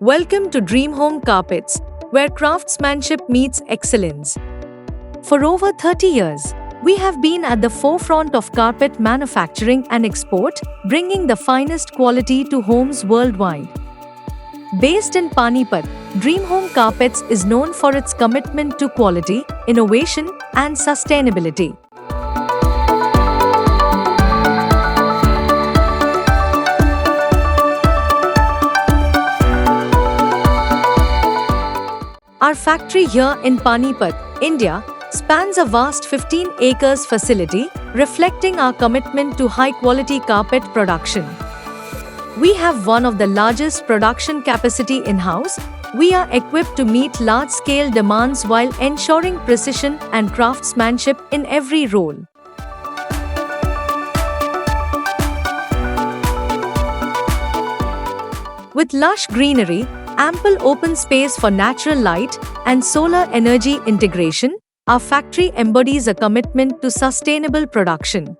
Welcome to Dream Home Carpets, where craftsmanship meets excellence. For over 30 years, we have been at the forefront of carpet manufacturing and export, bringing the finest quality to homes worldwide. Based in Panipat, Dream Home Carpets is known for its commitment to quality, innovation, and sustainability. Our factory here in Panipat, India, spans a vast 15 acres facility, reflecting our commitment to high-quality carpet production. We have one of the largest production capacity in-house. We are equipped to meet large-scale demands while ensuring precision and craftsmanship in every role. With lush greenery, ample open space for natural light, and solar energy integration, our factory embodies a commitment to sustainable production.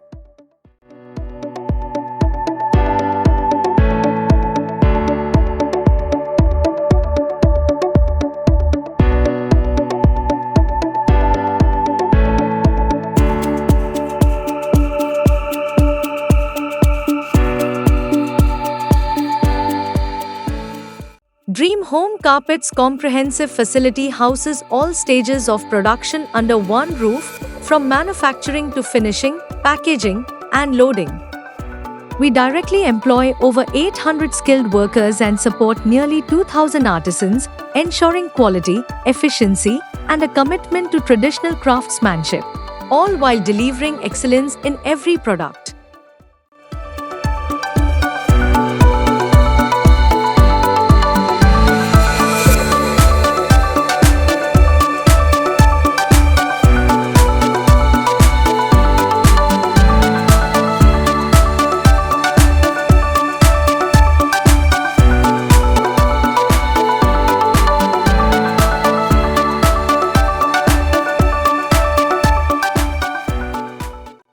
Dream Home Carpets comprehensive facility houses all stages of production under one roof, from manufacturing to finishing, packaging, and loading. We directly employ over 800 skilled workers and support nearly 2,000 artisans, ensuring quality, efficiency, and a commitment to traditional craftsmanship, all while delivering excellence in every product.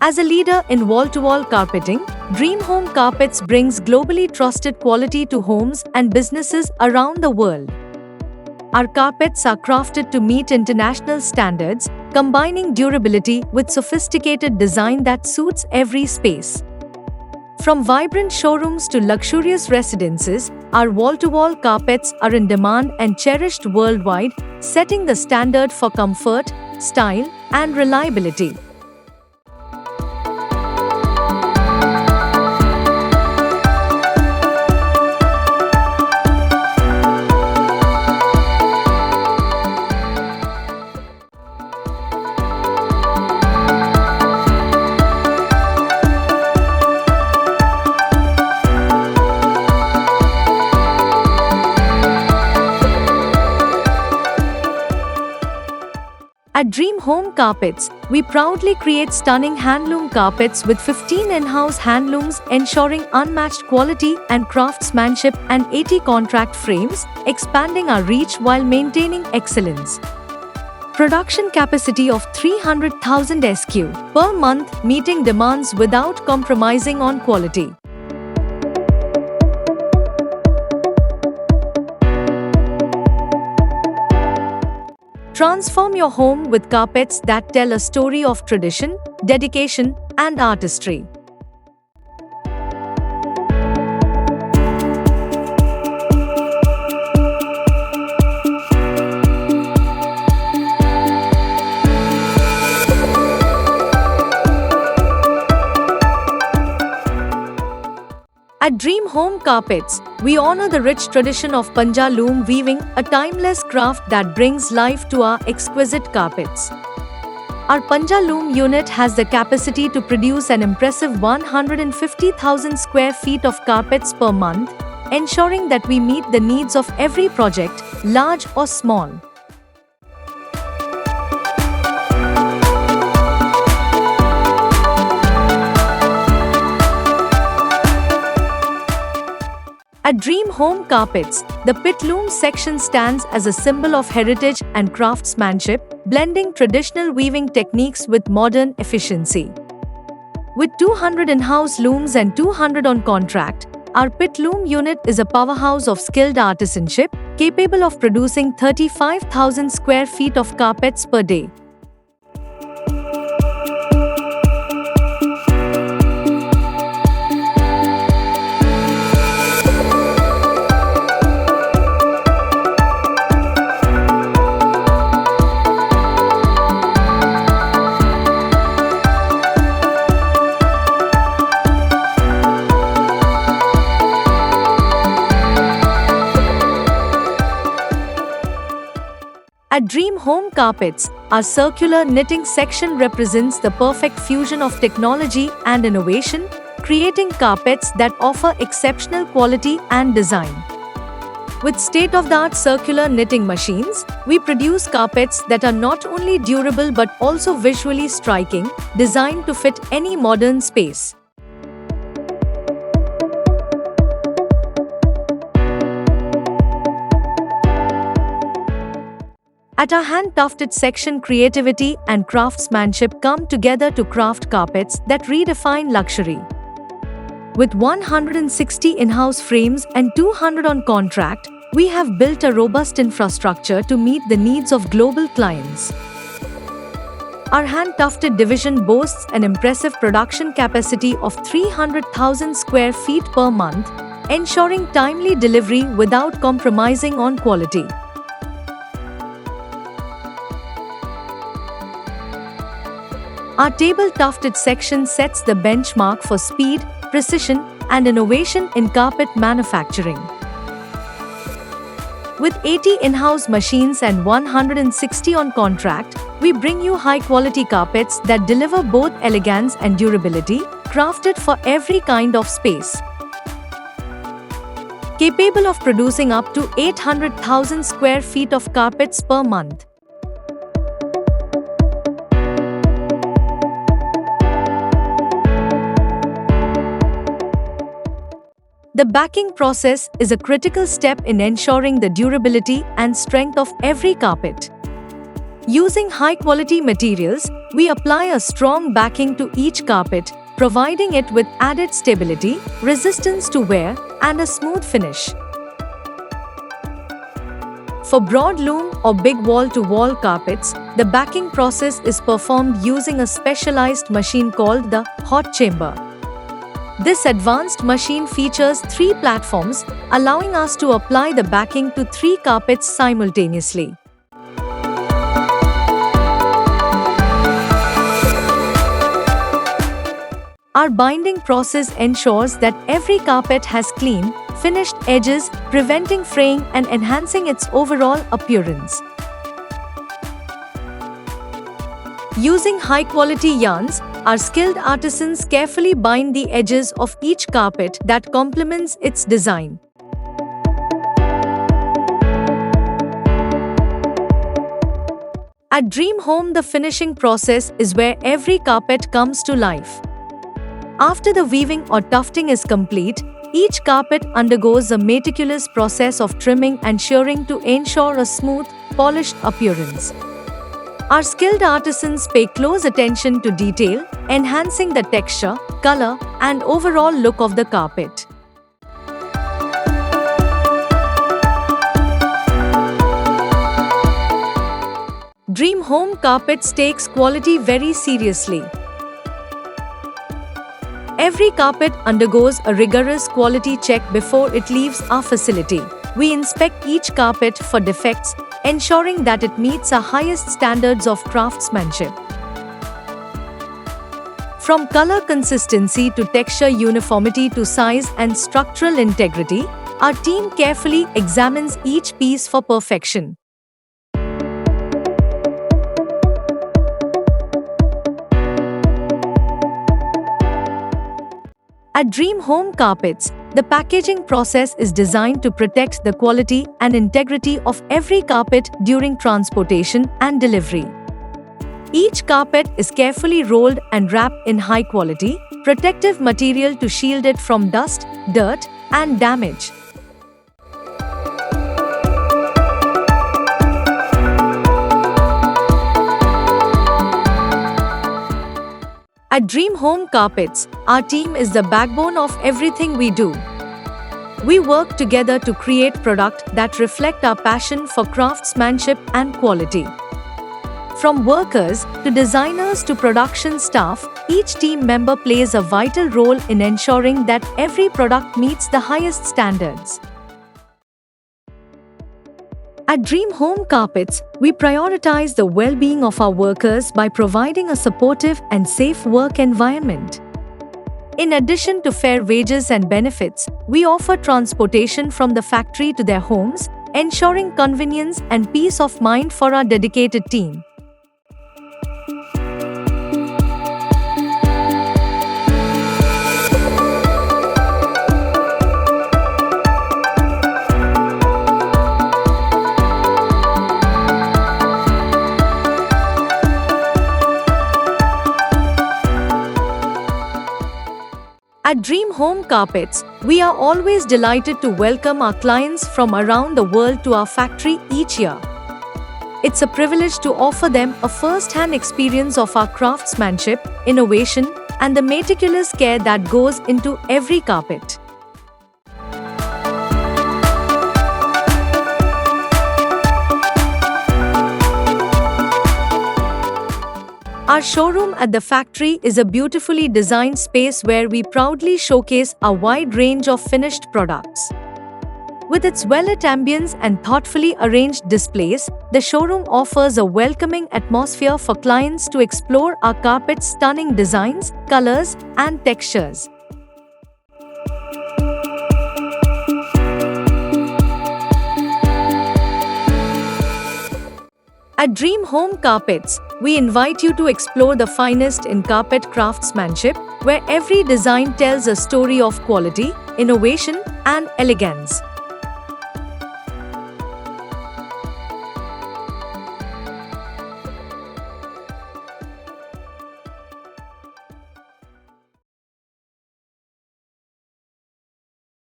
As a leader in wall-to-wall carpeting, Dream Home Carpets brings globally trusted quality to homes and businesses around the world. Our carpets are crafted to meet international standards, combining durability with sophisticated design that suits every space. From vibrant showrooms to luxurious residences, our wall-to-wall carpets are in demand and cherished worldwide, setting the standard for comfort, style, and reliability. At Dream Home Carpets, we proudly create stunning handloom carpets with 15 in-house handlooms ensuring unmatched quality and craftsmanship and 80 contract frames, expanding our reach while maintaining excellence. Production capacity of 300,000 SQ per month, meeting demands without compromising on quality. Transform your home with carpets that tell a story of tradition, dedication, and artistry. At Dream Home Carpets, we honor the rich tradition of Panja loom weaving, a timeless craft that brings life to our exquisite carpets. Our Panja loom unit has the capacity to produce an impressive 150,000 square feet of carpets per month, ensuring that we meet the needs of every project, large or small. At Dream Home Carpets, the pit loom section stands as a symbol of heritage and craftsmanship, blending traditional weaving techniques with modern efficiency. With 200 in-house looms and 200 on contract, our pit loom unit is a powerhouse of skilled artisanship, capable of producing 35,000 square feet of carpets per day. At Dream Home Carpets, our circular knitting section represents the perfect fusion of technology and innovation, creating carpets that offer exceptional quality and design. With state-of-the-art circular knitting machines, we produce carpets that are not only durable but also visually striking, designed to fit any modern space. At our hand-tufted section, creativity and craftsmanship come together to craft carpets that redefine luxury. With 160 in-house frames and 200 on contract, we have built a robust infrastructure to meet the needs of global clients. Our hand-tufted division boasts an impressive production capacity of 300,000 square feet per month, ensuring timely delivery without compromising on quality. Our table-tufted section sets the benchmark for speed, precision, and innovation in carpet manufacturing. With 80 in-house machines and 160 on contract, we bring you high-quality carpets that deliver both elegance and durability, crafted for every kind of space. Capable of producing up to 800,000 square feet of carpets per month. The backing process is a critical step in ensuring the durability and strength of every carpet. Using high-quality materials, we apply a strong backing to each carpet, providing it with added stability, resistance to wear, and a smooth finish. For broad loom or big wall-to-wall carpets, the backing process is performed using a specialized machine called the hot chamber. This advanced machine features 3 platforms, allowing us to apply the backing to 3 carpets simultaneously. Our binding process ensures that every carpet has clean, finished edges, preventing fraying and enhancing its overall appearance. Using high-quality yarns, our skilled artisans carefully bind the edges of each carpet that complements its design. At Dream Home, the finishing process is where every carpet comes to life. After the weaving or tufting is complete, each carpet undergoes a meticulous process of trimming and shearing to ensure a smooth, polished appearance. Our skilled artisans pay close attention to detail, enhancing the texture, color, and overall look of the carpet. Dream Home Carpets takes quality very seriously. Every carpet undergoes a rigorous quality check before it leaves our facility. We inspect each carpet for defects, ensuring that it meets our highest standards of craftsmanship. From color consistency to texture uniformity to size and structural integrity, our team carefully examines each piece for perfection. At Dream Home Carpets, the packaging process is designed to protect the quality and integrity of every carpet during transportation and delivery. Each carpet is carefully rolled and wrapped in high-quality, protective material to shield it from dust, dirt, and damage. At Dream Home Carpets, our team is the backbone of everything we do. We work together to create products that reflect our passion for craftsmanship and quality. From workers to designers to production staff, each team member plays a vital role in ensuring that every product meets the highest standards. At Dream Home Carpets, we prioritize the well-being of our workers by providing a supportive and safe work environment. In addition to fair wages and benefits, we offer transportation from the factory to their homes, ensuring convenience and peace of mind for our dedicated team. At Dream Home Carpets, we are always delighted to welcome our clients from around the world to our factory each year. It's a privilege to offer them a first-hand experience of our craftsmanship, innovation, and the meticulous care that goes into every carpet. Our showroom at the factory is a beautifully designed space where we proudly showcase a wide range of finished products. With its well-lit ambience and thoughtfully arranged displays, the showroom offers a welcoming atmosphere for clients to explore our carpet's stunning designs, colors, and textures. At Dream Home Carpets, we invite you to explore the finest in carpet craftsmanship, where every design tells a story of quality, innovation, and elegance.